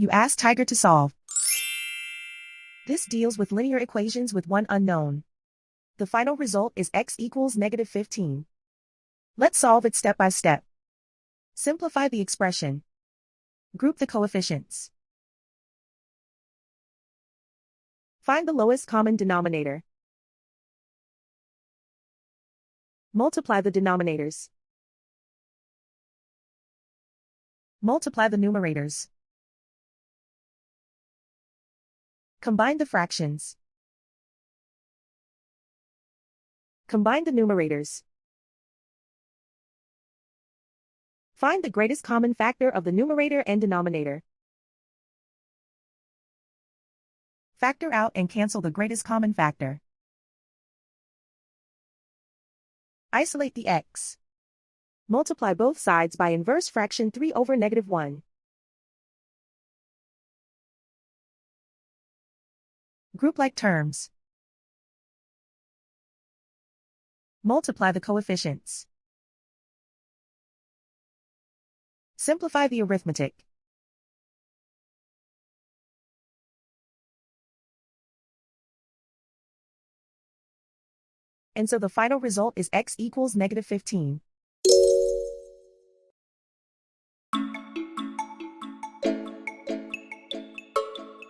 You ask Tiger to solve. This deals with linear equations with one unknown. The final result is x equals -15. Let's solve it step by step. Simplify the expression. Group the coefficients. Find the lowest common denominator. Multiply the denominators. Multiply the numerators. Combine the fractions. Combine the numerators. Find the greatest common factor of the numerator and denominator. Factor out and cancel the greatest common factor. Isolate the x. Multiply both sides by inverse fraction 3 over -1. Group like terms. Multiply the coefficients. Simplify the arithmetic. And so the final result is x equals -15.